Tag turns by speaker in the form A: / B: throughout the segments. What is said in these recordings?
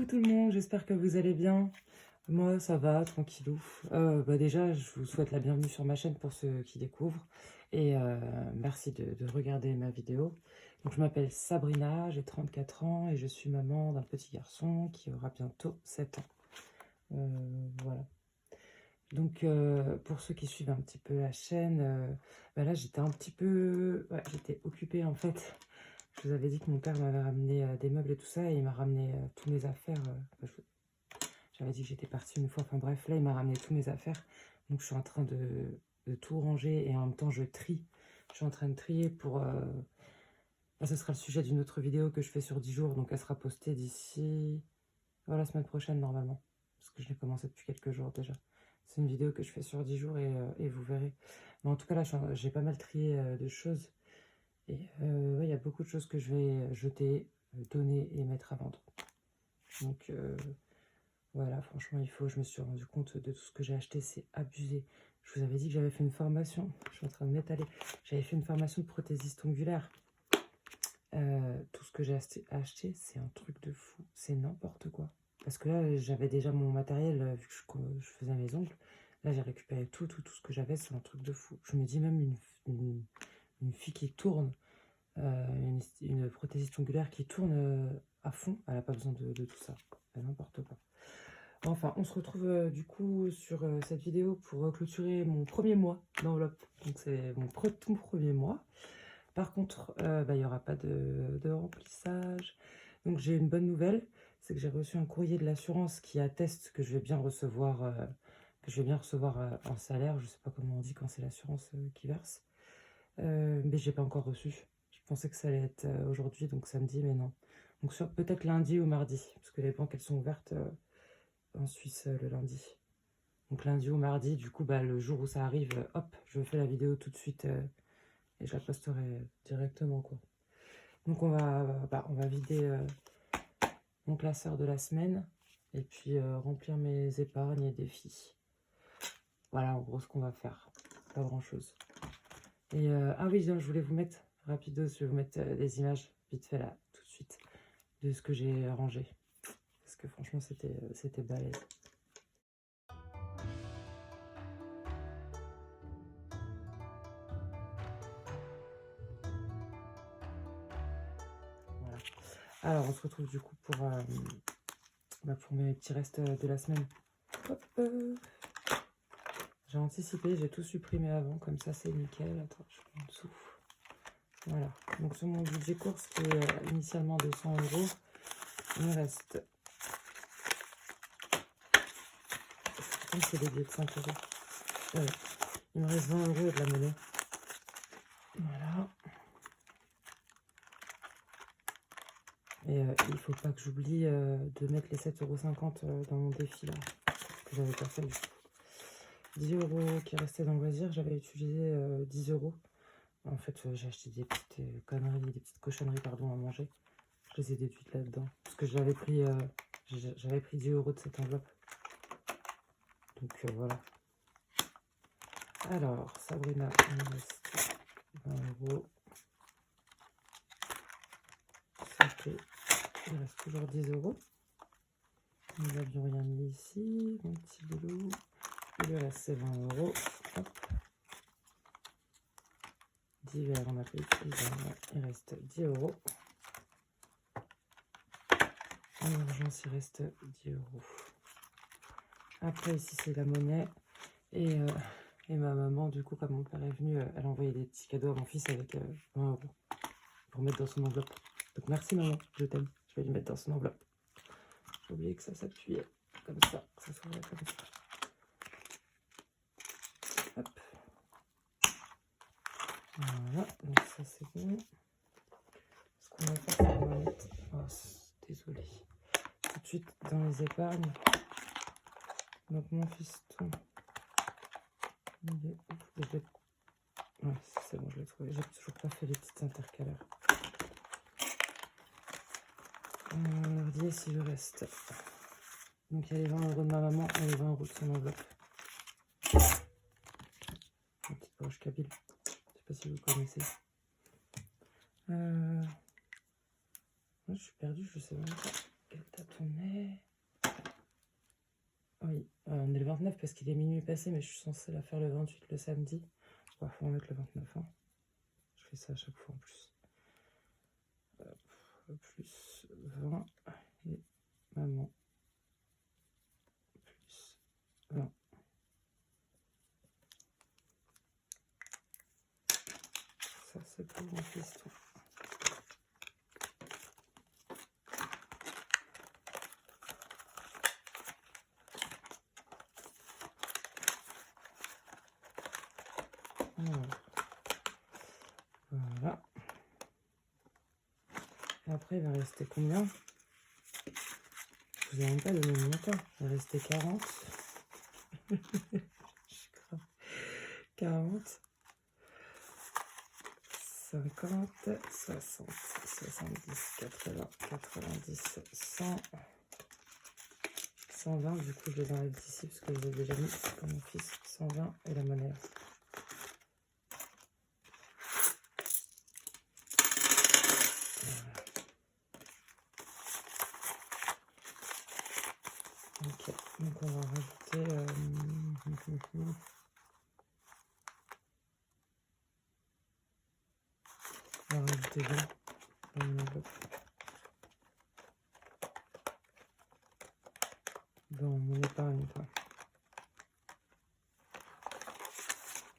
A: tout le monde, j'espère que vous allez bien. Moi, ça va, tranquillou. Déjà, je vous souhaite la bienvenue sur ma chaîne pour ceux qui découvrent. Et merci de regarder ma vidéo. Donc, je m'appelle Sabrina, j'ai 34 ans et je suis maman d'un petit garçon qui aura bientôt 7 ans. Voilà. Donc, pour ceux qui suivent un petit peu la chaîne, là, j'étais un petit peu... Ouais, j'étais occupée, en fait. Je vous avais dit que mon père m'avait ramené des meubles et tout ça, et il m'a ramené tous mes affaires. J'avais dit que j'étais partie une fois, enfin bref, là, il m'a ramené tous mes affaires. Donc, je suis en train de tout ranger, et en même temps, je trie. Je suis en train de trier pour... ce sera le sujet d'une autre vidéo que je fais sur 10 jours, donc elle sera postée d'ici... la semaine prochaine, normalement. Parce que je l'ai commencé depuis quelques jours déjà. C'est une vidéo que je fais sur 10 jours, et vous verrez. Mais en tout cas, là, j'ai pas mal trié de choses. Et il y a beaucoup de choses que je vais jeter, donner et mettre à vendre. Donc voilà, franchement, je me suis rendu compte de tout ce que j'ai acheté, c'est abusé. Je vous avais dit que j'avais fait une formation, je suis en train de m'étaler. J'avais fait une formation de prothésiste ongulaire. Tout ce que j'ai acheté, c'est un truc de fou, c'est n'importe quoi. Parce que là, j'avais déjà mon matériel, vu que je faisais mes ongles. Là, j'ai récupéré tout ce que j'avais, c'est un truc de fou. Je me dis même une fille qui tourne, une prothésiste ongulaire qui tourne à fond, elle n'a pas besoin de tout ça, n'importe quoi. Enfin, on se retrouve du coup sur cette vidéo pour clôturer mon premier mois d'enveloppe. Donc c'est mon tout premier mois. Par contre, il n'y aura pas de remplissage. Donc j'ai une bonne nouvelle, c'est que j'ai reçu un courrier de l'assurance qui atteste que je vais bien recevoir, un salaire. Je ne sais pas comment on dit quand c'est l'assurance qui verse. Mais je n'ai pas encore reçu. Je pensais que ça allait être aujourd'hui, donc samedi, mais non. Donc peut-être lundi ou mardi, parce que les banques, elles sont ouvertes en Suisse le lundi. Donc lundi ou mardi, du coup, le jour où ça arrive, hop, je fais la vidéo tout de suite et je la posterai directement, quoi. Donc on va vider mon classeur de la semaine et puis remplir mes épargnes et défis. Voilà, en gros, ce qu'on va faire. Pas grand-chose. Et ah oui, je voulais vous mettre, rapidos, je vais vous mettre des images, vite fait là, tout de suite, de ce que j'ai rangé. Parce que franchement, c'était balèze. Voilà. Alors, on se retrouve du coup pour mes petits restes de la semaine. Hop, j'ai anticipé, j'ai tout supprimé avant, comme ça c'est nickel. Attends, je prends en dessous. Voilà, donc sur mon budget course qui est initialement de 100 €, il me reste... C'est des billets de 5 €. Ouais. Il me reste 20 € et de la monnaie. Voilà. Et il ne faut pas que j'oublie de mettre les 7,50 € dans mon défi là, que j'avais pas fait du tout. 10 € qui restaient dans le loisir, j'avais utilisé 10 €. En fait, j'ai acheté des petites conneries, des petites cochonneries, pardon, à manger. Je les ai déduites là-dedans. Parce que j'avais pris 10 € de cette enveloppe. Donc voilà. Alors, Sabrina, il me reste 20 €. Santé, il reste toujours 10 €. Nous n'avions rien mis ici. Mon petit boulot. Il lui reste 20 €. Hop. Divers, on a pris il reste 10 €. En urgence, il reste 10 €. Après, ici, c'est la monnaie. Et ma maman, du coup, comme mon père est venu, elle a envoyé des petits cadeaux à mon fils avec 20 € pour mettre dans son enveloppe. Donc, merci maman, je t'aime. Je vais lui mettre dans son enveloppe. J'ai oublié que ça s'appuyait comme ça. Ça s'ouvrait comme ça. Hop. Voilà, donc ça c'est bon. Ce qu'on va faire, c'est qu'on va mettre... Oh, désolé. Tout de suite dans les épargnes. Donc mon fiston, il est ouf. Ouais, c'est bon, je l'ai trouvé. J'ai toujours pas fait les petites intercalaires. Regardez si je reste. Donc il y a les 20 € de ma maman et les 20 € de son enveloppe. Une petite poche kabyle. Je sais pas si vous connaissez. Je suis perdue, je sais même pas. Quelle date on est? Oui, on est le 29 parce qu'il est minuit passé, mais je suis censée la faire le 28 le samedi. Il faut en mettre le 29. Hein. Je fais ça à chaque fois en plus. Plus 20 et maman. Plus 20. Ça, c'est pour mon fiston. Voilà. Et après, il va rester combien? Je vous ai même pas donné le montant. Il va rester 40. Je suis grave. 40. 50, 60, 70, 80, 90, 100, 120. Du coup, je les enlève d'ici parce que je les ai déjà mis pour mon fils. 120 et la monnaie. Ok, donc on va rajouter on va rajouter 20 dans mon enveloppe. Dans mon épargne, quoi.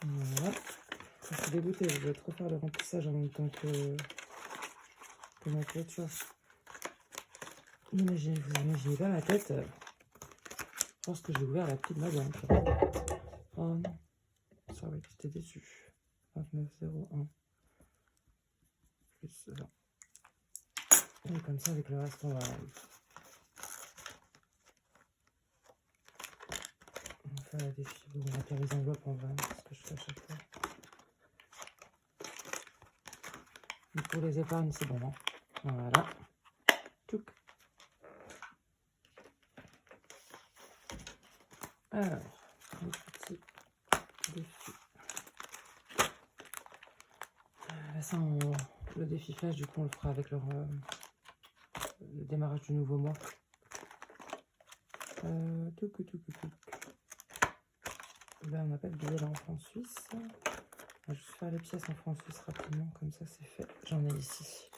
A: Voilà. Je suis dégoûtée, je vais trop faire le remplissage en même temps que ma clôture. Vous imaginez pas ma tête. Je pense que j'ai ouvert la petite de ma banque. Oh non. Ça oui, j'étais déçue. 29,01 plus 20. Et comme ça, avec le reste, on va faire la défi. Bon, on va faire les enveloppes en vrai, c'est ce que je fais à chaque fois. Mais pour les épargnes, c'est bon. Hein. Voilà. Tchouk. Alors, un petit défi. Ça, le défi flash, du coup, on le fera avec le démarrage du nouveau mois. Touc. Là, on n'a pas de billet là en francs suisse. On va juste faire les pièces en francs suisse rapidement, comme ça c'est fait. J'en ai ici.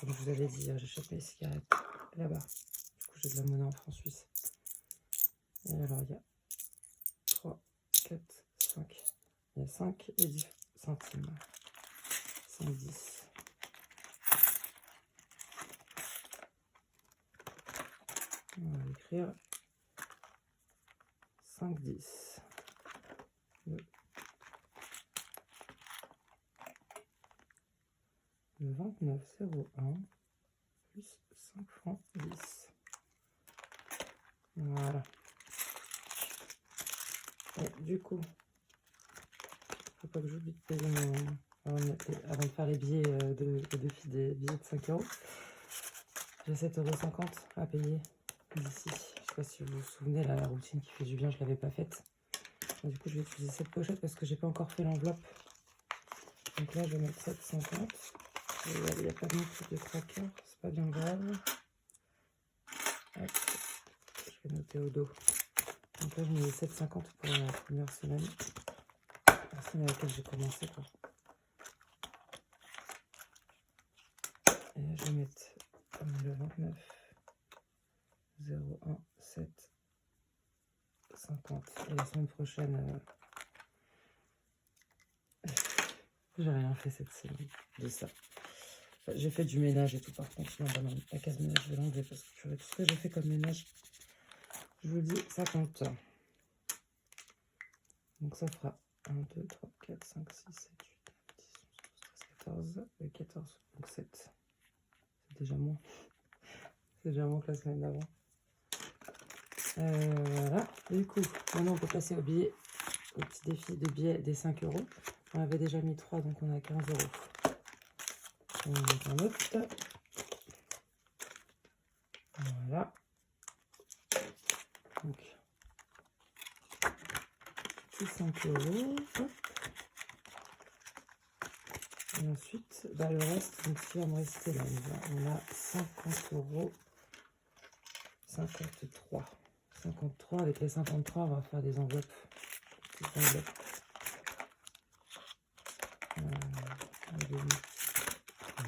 A: Comme je vous avais dit, j'achète mes cigarettes là-bas. Du coup, j'ai de la monnaie en francs suisse. Et alors, il y a 3, 4, 5. Il y a 5 et 10 centimes. 5, 10. On va écrire 5, 10. Le 29,01 plus 5 francs 10. Voilà. Et du coup, faut pas que j'oublie de payer mon... Avant de faire les billets de défi des billets de 5 €. J'ai 7,50 € à payer d'ici. Je sais pas si vous vous souvenez, là, la routine qui fait du bien, je l'avais pas faite. Du coup, je vais utiliser cette pochette parce que j'ai pas encore fait l'enveloppe. Donc là, je vais mettre 7,50 €. Il n'y a pas non plus de cracker, c'est pas bien grave. Hop. Je vais noter au dos. Donc là, je mets 7,50 € pour la première semaine. La semaine à laquelle j'ai commencé, quoi. Et je vais mettre le 29,01 7,50. Et la semaine prochaine, j'ai rien fait cette semaine de ça. Enfin, j'ai fait du ménage et tout, par contre. Non, bah non, la case ménage, je vais l'enlever parce que tout ce que j'ai fait comme ménage, je vous dis, ça compte. Donc ça fera 1, 2, 3, 4, 5, 6, 7, 8, 9, 10, 11, 12, 13, 14, 14, donc 7. C'est déjà moins. C'est déjà moins que la semaine d'avant. Voilà. Du coup, maintenant on peut passer au billet, au petit défi de billets des 5 €. On avait déjà mis 3, donc on a 15 €. On met un autre. Voilà. Donc, petit 5 €. Et ensuite, le reste, donc ce qui va me rester là, on a 50 €, 53. 53, avec les 53, on va faire des enveloppes. Petites enveloppes.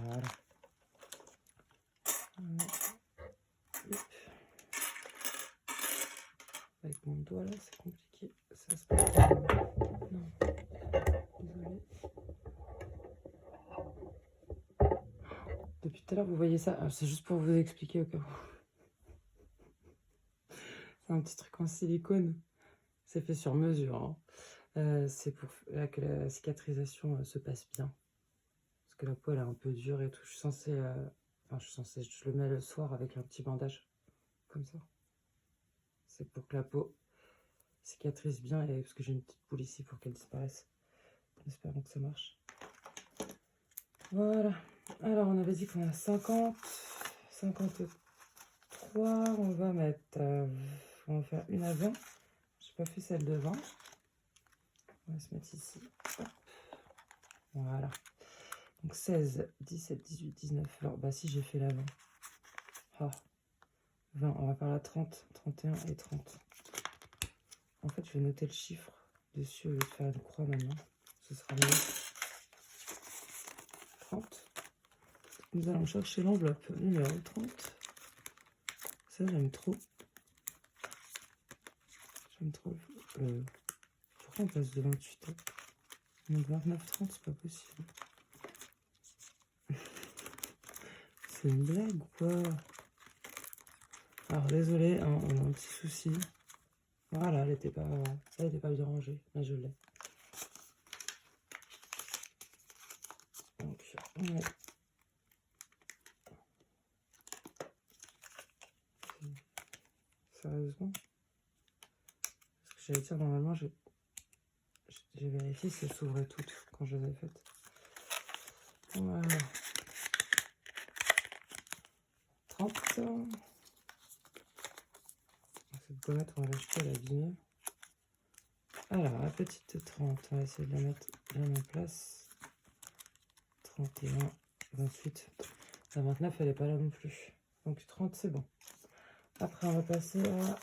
A: Voilà. Avec mon doigt là, c'est compliqué. Ça se passe. Non. Désolée. Depuis tout à l'heure, vous voyez ça. C'est juste pour vous expliquer au cas où. C'est un petit truc en silicone. C'est fait sur mesure. Hein. C'est pour que la cicatrisation se passe bien. Parce que la peau elle est un peu dure et tout. Je suis censée. Je le mets le soir avec un petit bandage. Comme ça. C'est pour que la peau cicatrise bien. Et parce que j'ai une petite boule ici pour qu'elle disparaisse. Espérons que ça marche. Voilà. Alors on avait dit qu'on a 50. 53. On va mettre. On va faire une à 20. J'ai pas fait celle de 20. On va se mettre ici. Hop. Voilà. Donc 16, 17, 18, 19. Alors, si j'ai fait la 20. Ah. 20, on va faire la 30, 31 et 30. En fait, je vais noter le chiffre dessus au lieu de faire une croix maintenant. Ce sera mieux. 30. Nous allons chercher l'enveloppe numéro 30. Ça, j'aime trop. J'aime trop. Pourquoi on passe de 28 hein? Donc 29, 30, c'est pas possible. C'est une blague ou quoi? Alors désolé, hein, on a un petit souci. Voilà, elle était pas bien rangée, mais je l'ai. Donc on met. Sérieusement? Parce que j'allais dire normalement j'ai vérifié si elles s'ouvraient toutes quand je les ai faites. Voilà. 30. Cette gommette, on va l'acheter à l'abîmer. Alors, la petite 30, on va essayer de la mettre bien en place. 31, 28. La 29, elle n'est pas là non plus. Donc 30, c'est bon. Après, on va passer à...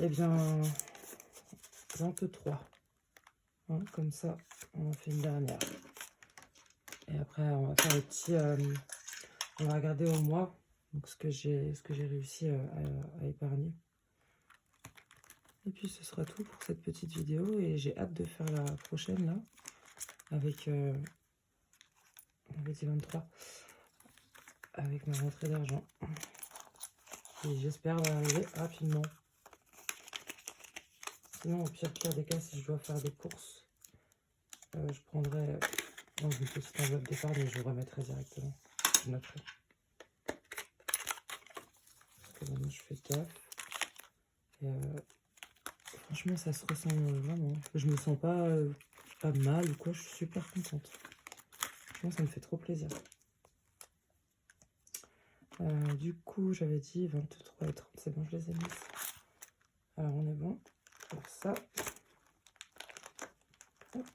A: eh bien, 23. Hein, comme ça, on en fait une dernière. Et après, on va faire le petit... on va regarder au mois donc ce que j'ai réussi à épargner. Et puis ce sera tout pour cette petite vidéo et j'ai hâte de faire la prochaine là avec on avait dit 23 avec ma rentrée d'argent et j'espère arriver rapidement. Sinon au pire des cas, si je dois faire des courses, je prendrai dans une petite enveloppe d'épargne et je remettrai directement. Je noterai. Parce que maintenant je fais gaffe. Et franchement ça se ressent vraiment. Je me sens pas mal ou quoi, je suis super contente. Franchement ça me fait trop plaisir. Du coup j'avais dit 23 et 30, c'est bon, je les ai mis. Alors on est bon pour ça. Hop.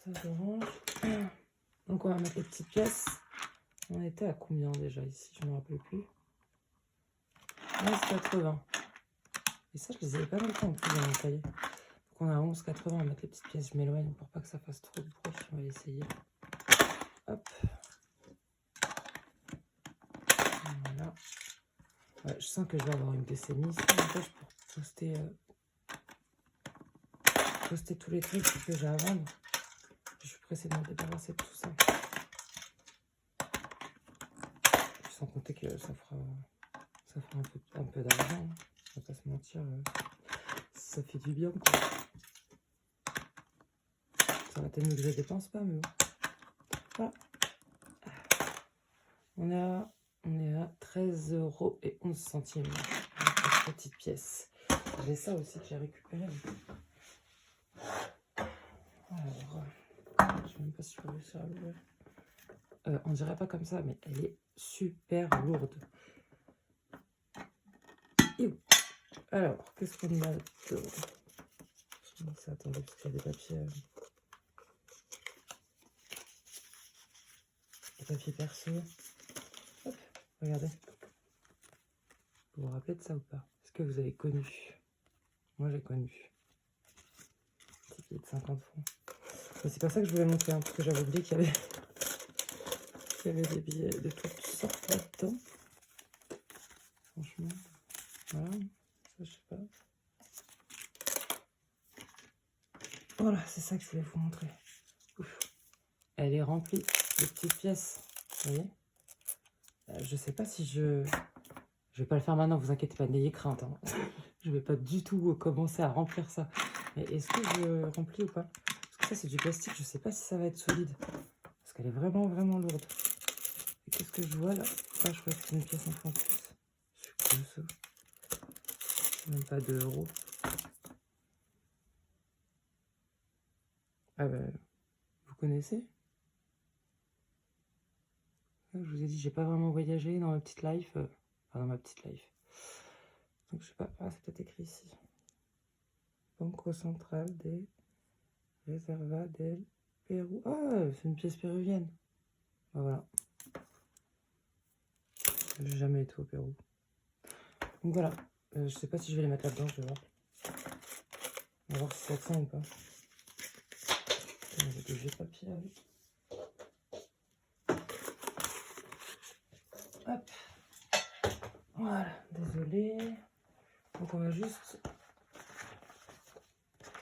A: Ça je range. Donc on va mettre les petites pièces. On était à combien déjà ici? Je ne me rappelle plus. 11,80. Et ça, je les avais pas longtemps en plus dans mon cahier. Donc on a 11,80. On va mettre les petites pièces. Je m'éloigne pour pas que ça fasse trop de bruit. On va essayer. Hop. Voilà. Ouais, je sens que je vais avoir une glycémie ici. En fait, pour poster tous les trucs que j'ai à vendre. Je suis pressée de me débarrasser de tout ça. Sans compter que ça fera un peu d'argent. Hein. On va pas se mentir. Ça fait du bien, quoi. Ça va être mieux que je dépense pas, mais bon. Voilà. On est à 13,11 €. Cette petite pièce. J'ai ça aussi que j'ai récupéré. Alors, je sais même pas si je peux réussir à l'ouvrir. On dirait pas comme ça, mais elle est super lourde. Alors, qu'est-ce qu'on a d'autre? ça. Attendez, parce qu'il y a des papiers... des papiers perso. Hop, regardez. Vous vous rappelez de ça ou pas? Est-ce que vous avez connu? Moi, j'ai connu. Petit billet de 50 francs. Mais c'est pas ça que je voulais montrer, hein, parce que j'avais oublié qu'il y avait... qu'il y avait des billets de toutes sortes là-dedans. Franchement, voilà. Ça, je sais pas. Voilà, c'est ça que je voulais vous montrer. Ouf. Elle est remplie de petites pièces. Vous voyez? Je sais pas si je... Je vais pas le faire maintenant, vous inquiétez pas, n'ayez crainte. Hein. Je vais pas du tout commencer à remplir ça. Mais est-ce que je remplis ou pas? Parce que ça, c'est du plastique. Je sais pas si ça va être solide. Parce qu'elle est vraiment, vraiment lourde. Et qu'est-ce que je vois là? Ah, je crois que c'est une pièce en plus. C'est quoi ça? C'est même pas 2 €. Ah bah, vous connaissez? Je vous ai dit, j'ai pas vraiment voyagé dans ma petite life. Enfin, dans ma petite life. Donc, je sais pas. Ah, c'est peut-être écrit ici. Banco Central des Reserva del Pérou. Ah, c'est une pièce péruvienne. Ah, voilà. J'ai jamais été au Pérou. Donc voilà. Je sais pas si je vais les mettre là-dedans, je vais voir. On va voir si ça tient ou pas. J'ai des vieux papiers avec. Hop. Voilà, désolé. Donc on va juste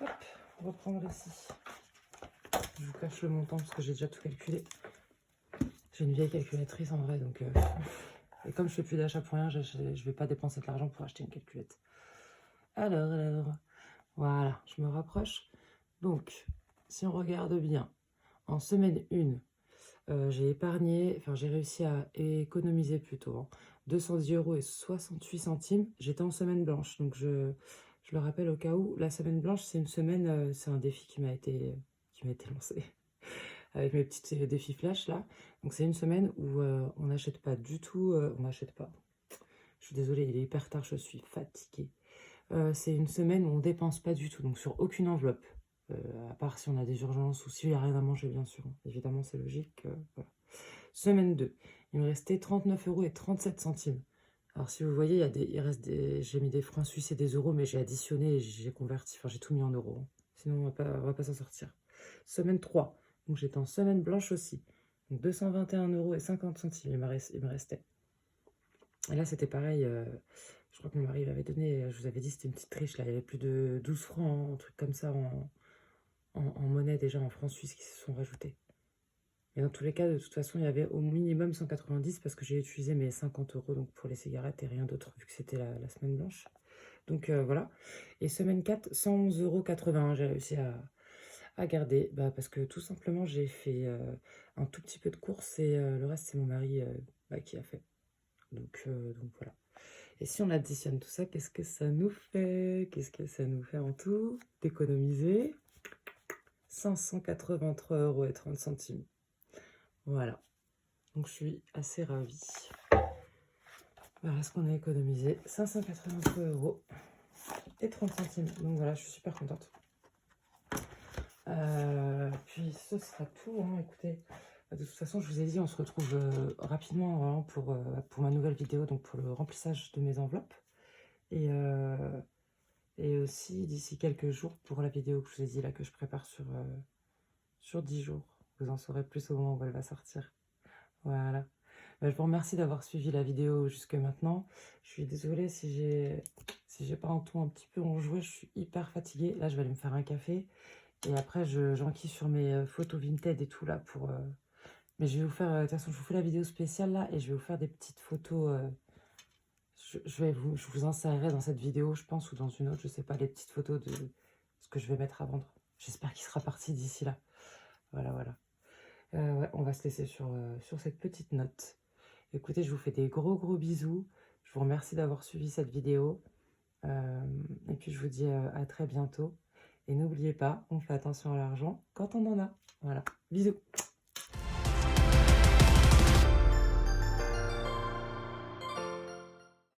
A: hop, reprendre ici. Je vous cache le montant parce que j'ai déjà tout calculé. J'ai une vieille calculatrice en vrai, donc et comme je fais plus d'achat pour rien, je vais pas dépenser de l'argent pour acheter une calculette. Alors, voilà, je me rapproche. Donc, si on regarde bien, en semaine 1, j'ai épargné, enfin j'ai réussi à économiser plutôt, hein, 210,68 €. J'étais en semaine blanche, donc je le rappelle au cas où, la semaine blanche, c'est une semaine, c'est un défi qui m'a été lancé avec mes petits défis flash là. Donc c'est une semaine où on n'achète pas du tout, on n'achète pas. Je suis désolée, il est hyper tard, je suis fatiguée. C'est une semaine où on dépense pas du tout, donc sur aucune enveloppe. À part si on a des urgences ou s'il n'y a rien à manger, bien sûr. Évidemment, c'est logique. Voilà. Semaine 2, il me restait 39,37 €. Alors, si vous voyez, j'ai mis des francs suisses et des euros, mais j'ai additionné et j'ai converti. Enfin, j'ai tout mis en euros. Hein. Sinon, on va pas s'en sortir. Semaine 3, donc j'étais en semaine blanche aussi. Donc 221,50 €, il me restait. Et là, c'était pareil. Je crois que mon mari m'avait donné, je vous avais dit, c'était une petite triche. Là, il y avait plus de 12 francs, hein, un truc comme ça en monnaie déjà, en francs suisses qui se sont rajoutés. Mais dans tous les cas, de toute façon, il y avait au minimum 190 parce que j'ai utilisé mes 50 € donc pour les cigarettes et rien d'autre vu que c'était la semaine blanche. Donc voilà. Et semaine 4, 111,81 €, j'ai réussi à garder parce que tout simplement, j'ai fait un tout petit peu de courses et le reste, c'est mon mari qui a fait. Donc voilà. Et si on additionne tout ça, qu'est-ce que ça nous fait? Qu'est-ce que ça nous fait en tout? D'économiser 583,30 €. Voilà. Donc je suis assez ravie. Voilà ce qu'on a économisé. 583,30 €. Donc voilà, je suis super contente. Puis ce sera tout. Hein. Écoutez, de toute façon, je vous ai dit, on se retrouve rapidement hein, pour ma nouvelle vidéo, donc pour le remplissage de mes enveloppes. Et aussi d'ici quelques jours pour la vidéo que je vous ai dit là, que je prépare sur 10 jours. Vous en saurez plus au moment où elle va sortir. Voilà. Je vous remercie d'avoir suivi la vidéo jusque maintenant. Je suis désolée si j'ai pas un ton un petit peu enjoué, je suis hyper fatiguée. Là, je vais aller me faire un café. Et après, j'enquille sur mes photos Vinted et tout là pour... Mais je vais vous faire... de toute façon, je vous fais la vidéo spéciale là et je vais vous faire des petites photos... je vous insérerai dans cette vidéo, je pense, ou dans une autre, je sais pas, les petites photos de ce que je vais mettre à vendre. J'espère qu'il sera parti d'ici là. Voilà, voilà. Ouais, on va se laisser sur cette petite note. Écoutez, je vous fais des gros bisous. Je vous remercie d'avoir suivi cette vidéo. Et puis, je vous dis à très bientôt. Et n'oubliez pas, on fait attention à l'argent quand on en a. Voilà, bisous.